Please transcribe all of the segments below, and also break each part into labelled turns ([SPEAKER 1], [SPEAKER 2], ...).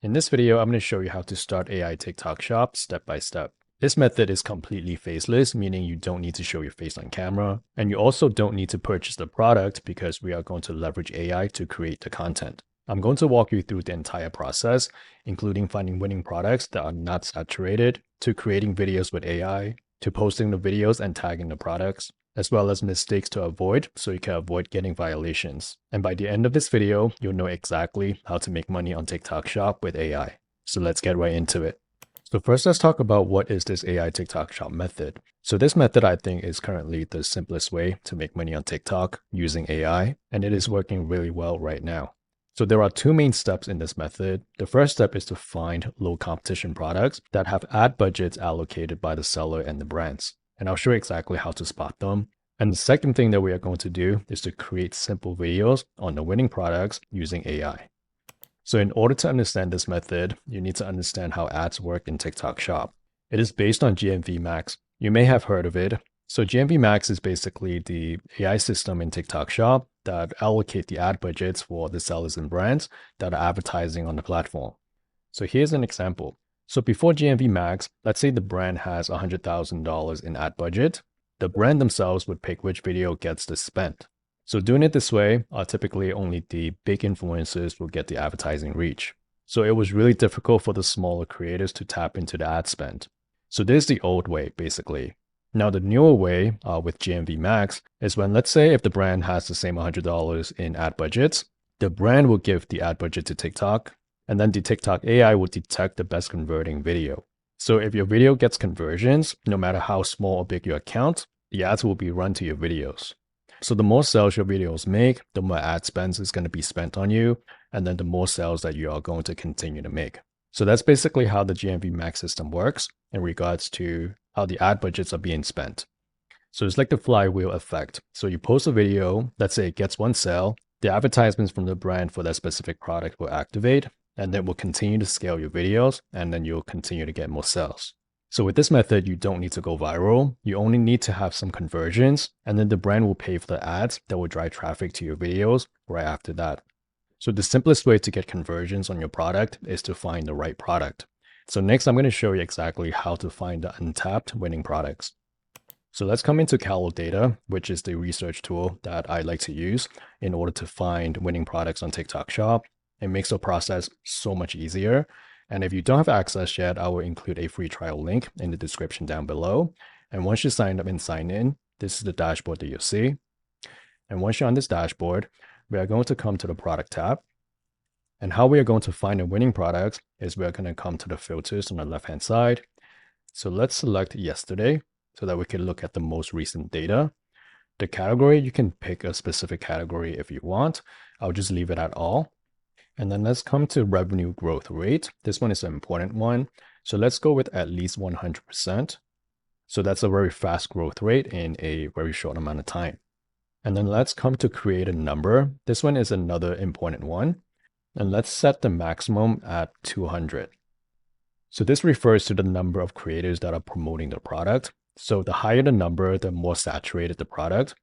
[SPEAKER 1] In this video, I'm going to show you how to start AI TikTok shop step by step. This method is completely faceless, meaning you don't need to show your face on camera, and you also don't need to purchase the product because we are going to leverage AI to create the content. I'm going to walk you through the entire process, including finding winning products that are not saturated, to creating videos with AI, to posting the videos and tagging the products, as well as mistakes to avoid so you can avoid getting violations. And by the end of this video, you'll know exactly how to make money on TikTok Shop with AI. So let's get right into it. So first, let's talk about what is this AI TikTok Shop method. So this method, I think, is currently the simplest way to make money on TikTok using AI, and it is working really well right now. So there are two main steps in this method. The first step is to find low competition products that have ad budgets allocated by the seller and the brands. And I'll show you exactly how to spot them. And the second thing that we are going to do is to create simple videos on the winning products using AI. So in order to understand this method, you need to understand how ads work in TikTok Shop. It is based on GMV Max. You may have heard of it. So GMV Max is basically the AI system in TikTok Shop that allocate the ad budgets for the sellers and brands that are advertising on the platform. So here's an example. So before GMV Max, let's say the brand has $100,000 in ad budget. The brand themselves would pick which video gets the spend. So doing it this way, typically only the big influencers will get the advertising reach. So it was really difficult for the smaller creators to tap into the ad spend. So this is the old way, basically. Now the newer way with GMV Max is when, let's say if the brand has the same $100 in ad budgets, the brand will give the ad budget to TikTok, and then the TikTok AI will detect the best converting video. So if your video gets conversions, no matter how small or big your account, the ads will be run to your videos. So the more sales your videos make, the more ad spends is going to be spent on you, and then the more sales that you are going to continue to make. So that's basically how the GMV Max system works in regards to how the ad budgets are being spent. So it's like the flywheel effect. So you post a video, let's say it gets one sale, the advertisements from the brand for that specific product will activate, and then will continue to scale your videos, and then you'll continue to get more sales. So with this method, you don't need to go viral. You only need to have some conversions, and then the brand will pay for the ads that will drive traffic to your videos right after that. So the simplest way to get conversions on your product is to find the right product. So next, I'm going to show you exactly how to find the untapped winning products. So let's come into Kalodata, which is the research tool that I like to use in order to find winning products on TikTok Shop. It makes the process so much easier. And if you don't have access yet, I will include a free trial link in the description down below. And once you sign up and sign in, this is the dashboard that you'll see. And once you're on this dashboard, we are going to come to the product tab. And how we are going to find the winning products is we're going to come to the filters on the left-hand side. So let's select yesterday so that we can look at the most recent data. The category, you can pick a specific category if you want. I'll just leave it at all. And then let's come to revenue growth rate. This one is an important one. So let's go with at least 100%. So that's a very fast growth rate in a very short amount of time. And then let's come to create a number. This one is another important one. And let's set the maximum at 200. So this refers to the number of creators that are promoting the product. So the higher the number, the more saturated the product.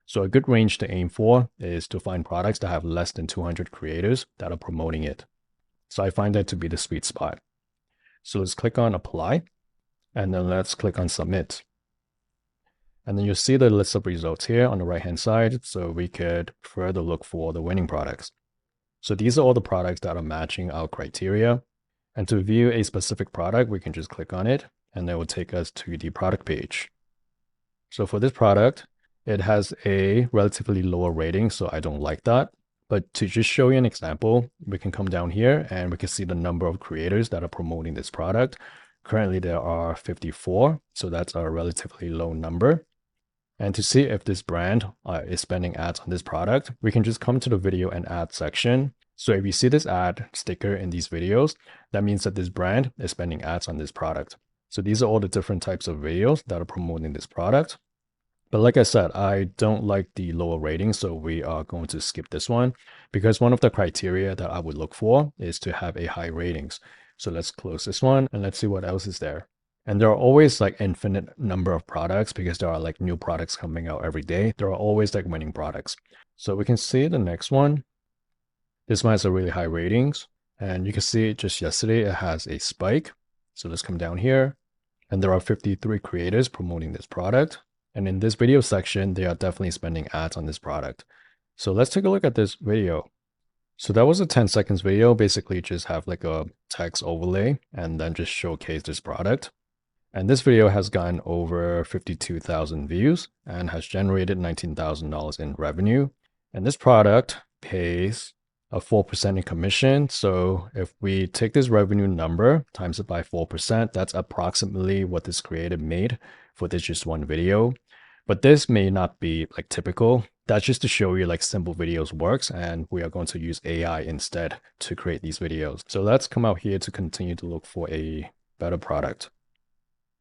[SPEAKER 1] So a good range to aim for is to find products that have less than 200 creators that are promoting it. So I find that to be the sweet spot. So let's click on apply, and then let's click on submit. And then you'll see the list of results here on the right-hand side. So we could further look for the winning products. So these are all the products that are matching our criteria. And to view a specific product, we can just click on it, and that will take us to the product page. So for this product, it has a relatively lower rating, so I don't like that. But to just show you an example, we can come down here and we can see the number of creators that are promoting this product. Currently, there are 54, so that's a relatively low number. And to see if this brand is spending ads on this product, we can just come to the video and ad section. So if you see this ad sticker in these videos, that means that this brand is spending ads on this product. So these are all the different types of videos that are promoting this product. But like I said, I don't like the lower rating, so we are going to skip this one because one of the criteria that I would look for is to have a high ratings. So let's close this one and let's see what else is there. And there are always like infinite number of products because there are like new products coming out every day. There are always like winning products. So we can see the next one. This one has a really high ratings. And you can see just yesterday it has a spike. So let's come down here, and there are 53 creators promoting this product. And in this video section, they are definitely spending ads on this product. So let's take a look at this video. So that was a 10 seconds video, basically just have like a text overlay and then just showcase this product. And this video has gotten over 52,000 views and has generated $19,000 in revenue. And this product pays a 4% in commission. So if we take this revenue number times it by 4%, that's approximately what this creator made for this just one video. But this may not be like typical. That's just to show you like simple videos works, and we are going to use AI instead to create these videos. So let's come out here to continue to look for a better product.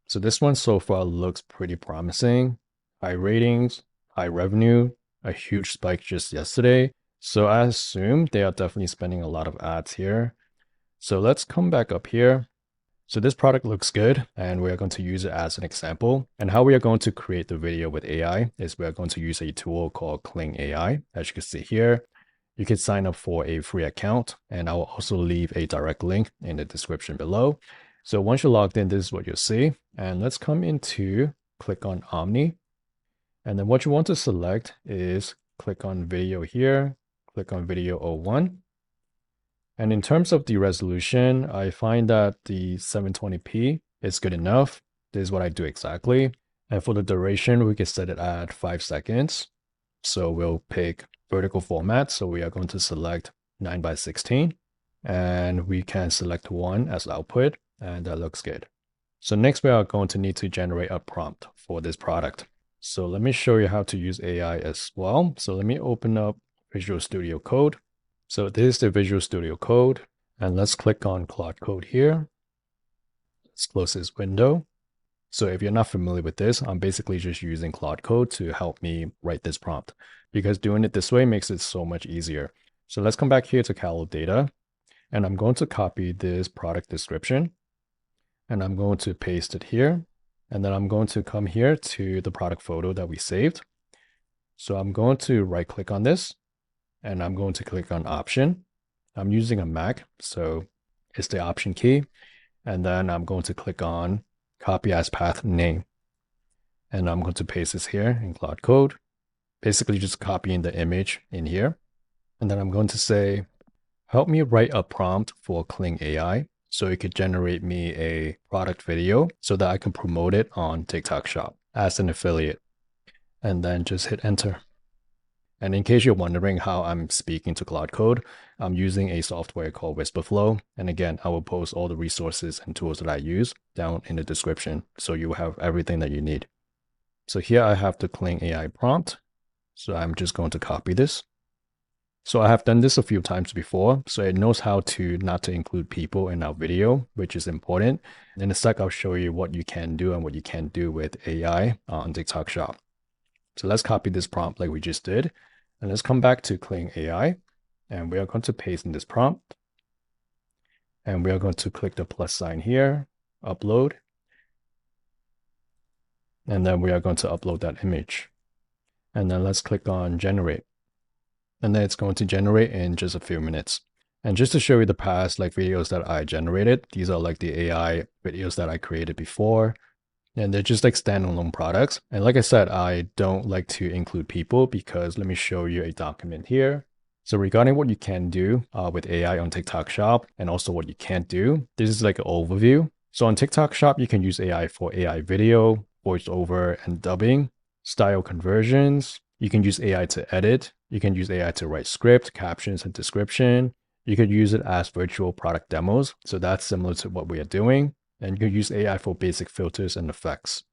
[SPEAKER 1] So this one so far looks pretty promising. High ratings, high revenue, a huge spike just yesterday. So I assume they are definitely spending a lot of ads here. So let's come back up here. So this product looks good, and we are going to use it as an example. And how we are going to create the video with AI is we are going to use a tool called Kling AI. As you can see here, you can sign up for a free account, and I will also leave a direct link in the description below. So once you're logged in, this is what you'll see. And let's come into, click on Omni. And then what you want to select is click on video here, click on video 01. And in terms of the resolution, I find that the 720p is good enough. This is what I do exactly. And for the duration, we can set it at 5 seconds. So we'll pick vertical format. So we are going to select 9:16. And we can select 1 as output. And that looks good. So next we are going to need to generate a prompt for this product. So let me show you how to use AI as well. So let me open up Visual Studio Code. So this is the Visual Studio Code, and let's click on Claude Code here. Let's close this window. So if you're not familiar with this, I'm basically just using Claude Code to help me write this prompt, because doing it this way makes it so much easier. So let's come back here to Kalodata, and I'm going to copy this product description, and I'm going to paste it here. And then I'm going to come here to the product photo that we saved. So I'm going to right click on this, and I'm going to click on option. I'm using a Mac, so it's the option key. And then I'm going to click on copy as path name. And I'm going to paste this here in Claude Code, basically just copying the image in here. And then I'm going to say, help me write a prompt for Kling AI so it could generate me a product video so that I can promote it on TikTok Shop as an affiliate. And then just hit enter. And in case you're wondering how I'm speaking to Claude Code, I'm using a software called Whisperflow. And again, I will post all the resources and tools that I use down in the description, so you have everything that you need. So here I have the Kling AI prompt. So I'm just going to copy this. So I have done this a few times before, so it knows how to not to include people in our video, which is important. In a sec, I'll show you what you can do and what you can't do with AI on TikTok Shop. So let's copy this prompt like we just did. And let's come back to Kling AI, and we are going to paste in this prompt. And we are going to click the plus sign here, upload. And then we are going to upload that image. And then let's click on generate. And then it's going to generate in just a few minutes. And just to show you the past like videos that I generated, these are like the AI videos that I created before. And they're just like standalone products. And like I said, I don't like to include people because let me show you a document here. So regarding what you can do with AI on TikTok Shop and also what you can't do, this is like an overview. So on TikTok Shop, you can use AI for AI video, voiceover and dubbing, style conversions. You can use AI to edit. You can use AI to write script, captions, and description. You could use it as virtual product demos. So that's similar to what we are doing. And you can use AI for basic filters and effects.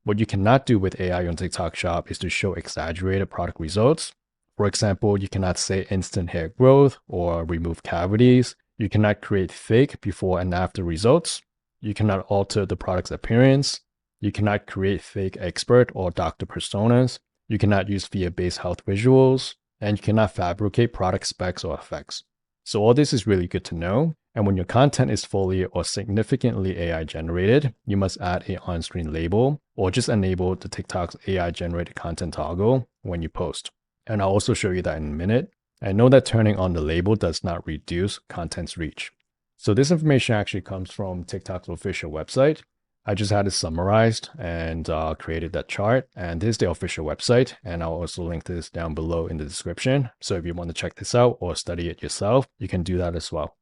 [SPEAKER 1] What you cannot do with AI on TikTok Shop is to show exaggerated product results. For example, you cannot say instant hair growth or remove cavities. You cannot create fake before and after results. You cannot alter the product's appearance. You cannot create fake expert or doctor personas. You cannot use fear-based health visuals. And you cannot fabricate product specs or effects. So all this is really good to know. And when your content is fully or significantly AI generated, you must add an on-screen label or just enable the TikTok's AI generated content toggle when you post. And I'll also show you that in a minute. And know that turning on the label does not reduce content's reach. So this information actually comes from TikTok's official website. I just had it summarized and created that chart. And this is the official website. And I'll also link this down below in the description. So if you want to check this out or study it yourself, you can do that as well.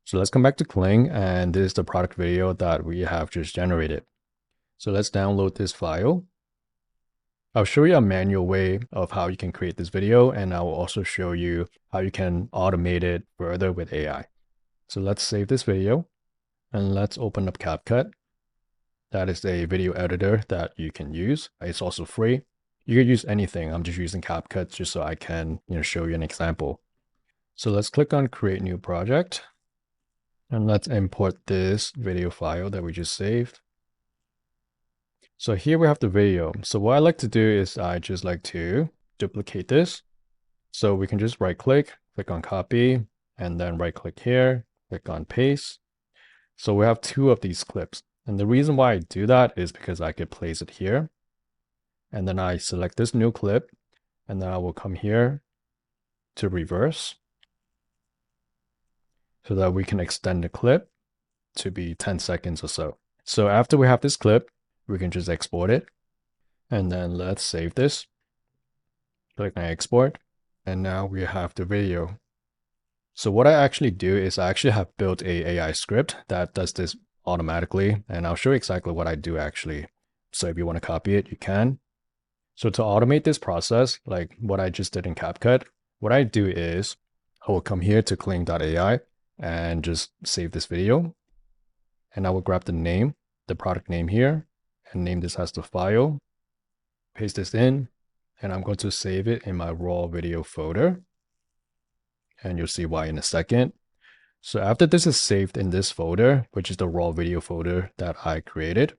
[SPEAKER 1] So let's come back to Kling, and this is the product video that we have just generated. So let's download this file. I'll show you a manual way of how you can create this video, and I will also show you how you can automate it further with AI. So let's save this video and let's open up CapCut. That is a video editor that you can use. It's also free. You could use anything. I'm just using CapCut just so I can, show you an example. So let's click on create new project and let's import this video file that we just saved. So here we have the video. So what I like to do is I just like to duplicate this. So we can just right click on copy, and then right click here, click on paste. So we have 2 of these clips. And the reason why I do that is because I could place it here. And then I select this new clip, and then I will come here to reverse so that we can extend the clip to be 10 seconds or so. So after we have this clip, we can just export it. And then let's save this. Click on export. And now we have the video. So what I actually do is I actually have built a AI script that does this automatically. And I'll show you exactly what I do actually. So if you want to copy it, you can. So to automate this process, like what I just did in CapCut, what I do is I will come here to Kling.ai and just save this video. And I will grab the name, the product name here, and name this as the file, paste this in, and I'm going to save it in my raw video folder. And you'll see why in a second. So after this is saved in this folder, which is the raw video folder that I created,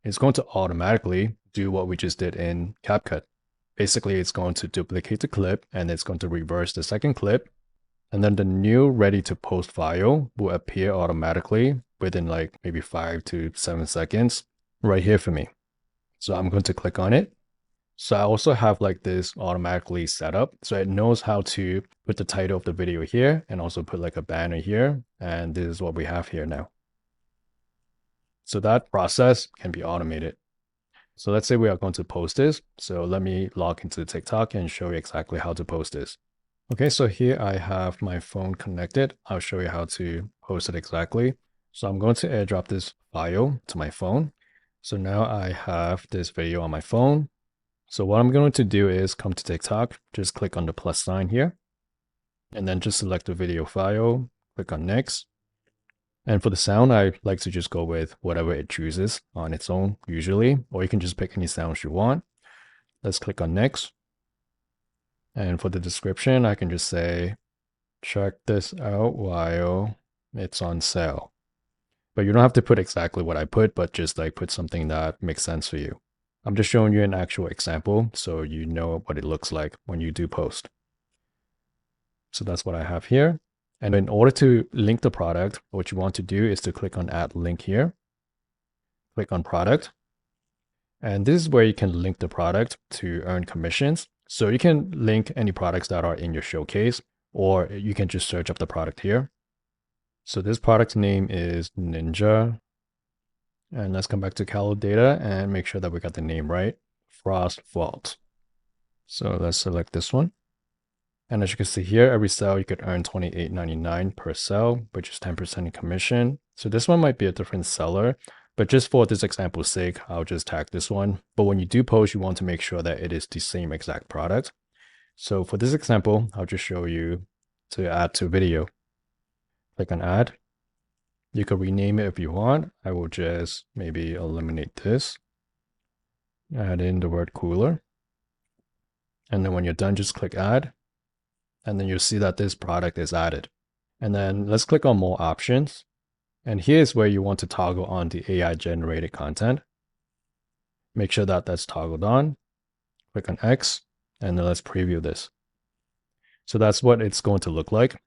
[SPEAKER 1] it's going to automatically do what we just did in CapCut. Basically, it's going to duplicate the clip and it's going to reverse the second clip. And then the new ready to post file will appear automatically within like maybe 5 to 7 seconds right here for me. So I'm going to click on it. So I also have like this automatically set up. So it knows how to put the title of the video here and also put like a banner here. And this is what we have here now. So that process can be automated. So let's say we are going to post this. So let me log into TikTok and show you exactly how to post this. Okay, so here I have my phone connected. I'll show you how to post it exactly. So I'm going to airdrop this file to my phone. So now I have this video on my phone. So what I'm going to do is come to TikTok, just click on the plus sign here, and then just select the video file, click on next. And for the sound, I like to just go with whatever it chooses on its own usually, or you can just pick any sounds you want. Let's click on next. And for the description, I can just say, check this out while it's on sale. But you don't have to put exactly what I put, but just like put something that makes sense for you. I'm just showing you an actual example so you know what it looks like when you do post. So that's what I have here. And in order to link the product, what you want to do is to click on add link here. Click on product. And this is where you can link the product to earn commissions. So you can link any products that are in your showcase, or you can just search up the product here. So this product name is Ninja. And let's come back to Kalodata and make sure that we got the name right. Frost Vault. So let's select this one. And as you can see here, every sale you could earn $28.99 per sale, which is 10% in commission. So this one might be a different seller, but just for this example's sake, I'll just tag this one. But when you do post, you want to make sure that it is the same exact product. So for this example, I'll just show you to add to video. Click on add. You can rename it if you want. I will just maybe eliminate this. Add in the word cooler. And then when you're done, just click add. And then you'll see that this product is added. And then let's click on more options. And here's where you want to toggle on the AI generated content. Make sure that that's toggled on. Click on X, and then let's preview this. So that's what it's going to look like.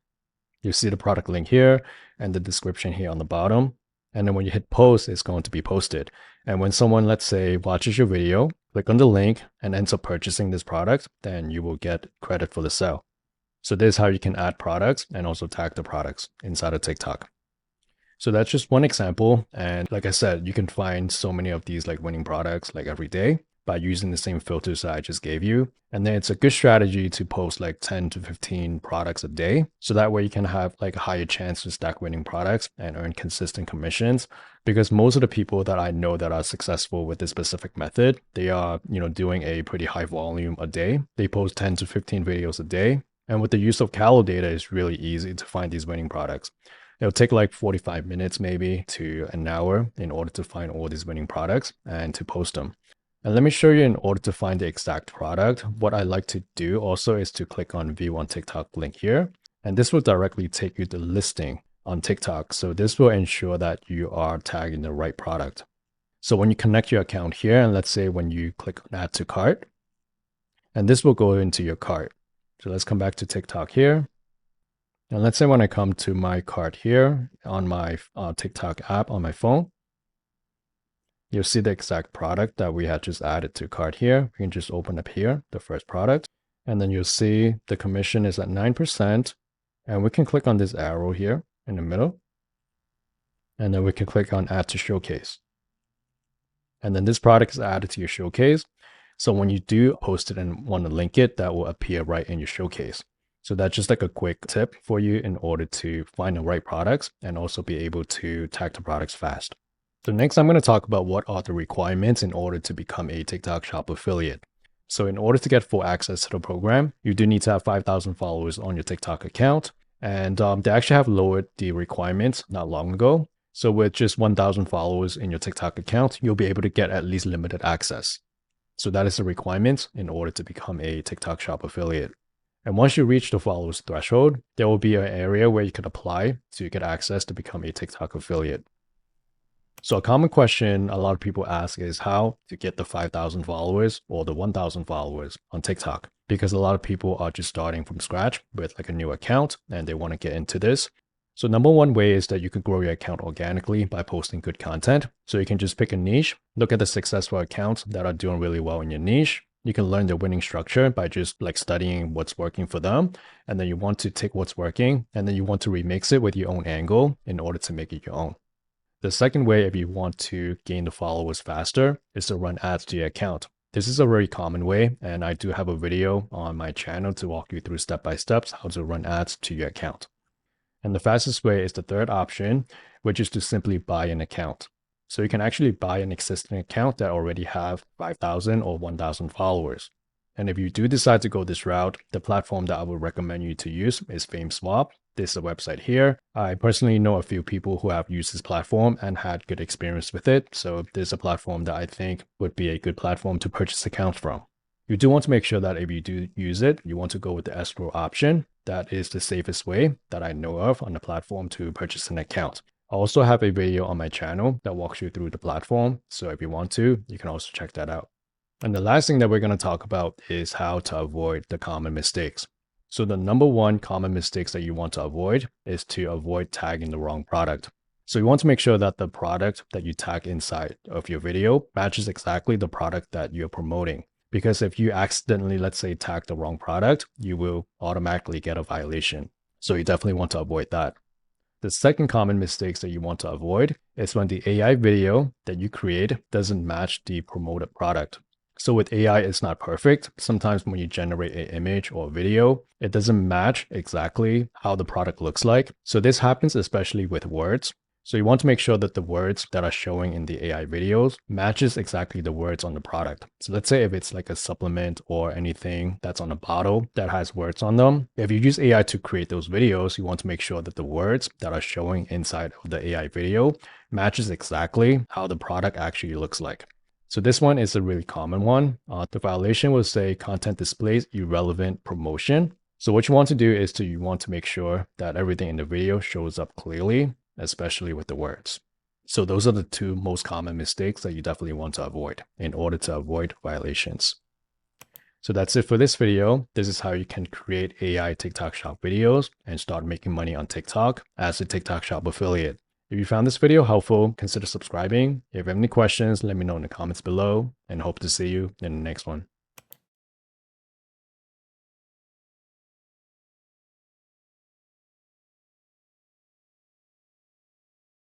[SPEAKER 1] You see the product link here and the description here on the bottom. And then when you hit post, it's going to be posted. And when someone, let's say, watches your video, click on the link and ends up purchasing this product, then you will get credit for the sale. So this is how you can add products and also tag the products inside of TikTok. So that's just one example. And like I said, you can find so many of these like winning products like every day by using the same filters that I just gave you. And then it's a good strategy to post like 10 to 15 products a day. So that way you can have like a higher chance to stack winning products and earn consistent commissions. Because most of the people that I know that are successful with this specific method, they are, doing a pretty high volume a day. They post 10 to 15 videos a day. And with the use of Kalodata, it's really easy to find these winning products. It'll take like 45 minutes maybe to an hour in order to find all these winning products and to post them. And let me show you in order to find the exact product. What I like to do also is to click on view on TikTok link here. And this will directly take you to the listing on TikTok. So this will ensure that you are tagging the right product. So when you connect your account here, and let's say when you click on add to cart, and this will go into your cart. So let's come back to TikTok here. And let's say when I come to my cart here on my TikTok app on my phone, you'll see the exact product that we had just added to cart here. We can just open up here, the first product, and then you'll see the commission is at 9%. And we can click on this arrow here in the middle. And then we can click on add to showcase. And then this product is added to your showcase. So when you do post it and want to link it, that will appear right in your showcase. So that's just like a quick tip for you in order to find the right products and also be able to tag the products fast. So next, I'm going to talk about what are the requirements in order to become a TikTok Shop affiliate. So in order to get full access to the program, you do need to have 5,000 followers on your TikTok account. And they actually have lowered the requirements not long ago. So with just 1,000 followers in your TikTok account, you'll be able to get at least limited access. So that is the requirement in order to become a TikTok Shop affiliate. And once you reach the followers threshold, there will be an area where you can apply to get access to become a TikTok affiliate. So a common question a lot of people ask is how to get the 5,000 followers or the 1,000 followers on TikTok, because a lot of people are just starting from scratch with like a new account and they want to get into this. So number one way is that you can grow your account organically by posting good content. So you can just pick a niche, look at the successful accounts that are doing really well in your niche. You can learn the winning structure by just like studying what's working for them. And then you want to take what's working and then you want to remix it with your own angle in order to make it your own. The second way, if you want to gain the followers faster, is to run ads to your account. This is a very common way, and I do have a video on my channel to walk you through step-by-steps how to run ads to your account. And the fastest way is the third option, which is to simply buy an account. So you can actually buy an existing account that already have 5,000 or 1,000 followers. And if you do decide to go this route, the platform that I would recommend you to use is Fameswap. This is a website here. I personally know a few people who have used this platform and had good experience with it. So this is a platform that I think would be a good platform to purchase accounts from. You do want to make sure that if you do use it, you want to go with the escrow option. That is the safest way that I know of on the platform to purchase an account. I also have a video on my channel that walks you through the platform. So if you want to, you can also check that out. And the last thing that we're going to talk about is how to avoid the common mistakes. So the number one common mistakes that you want to avoid is to avoid tagging the wrong product. So you want to make sure that the product that you tag inside of your video matches exactly the product that you're promoting. Because if you accidentally, let's say, tag the wrong product, you will automatically get a violation. So you definitely want to avoid that. The second common mistakes that you want to avoid is when the AI video that you create doesn't match the promoted product. So with AI, it's not perfect. Sometimes when you generate an image or a video, it doesn't match exactly how the product looks like. So this happens especially with words. So you want to make sure that the words that are showing in the AI videos matches exactly the words on the product. So let's say if it's like a supplement or anything that's on a bottle that has words on them, if you use AI to create those videos, you want to make sure that the words that are showing inside of the AI video matches exactly how the product actually looks like. So this one is a really common one. The violation will say content displays irrelevant promotion. So what you want to do is you want to make sure that everything in the video shows up clearly, especially with the words. So those are the two most common mistakes that you definitely want to avoid in order to avoid violations. So that's it for this video. This is how you can create AI TikTok Shop videos and start making money on TikTok as a TikTok Shop affiliate. If you found this video helpful, consider subscribing. If you have any questions, let me know in the comments below and hope to see you in the next one.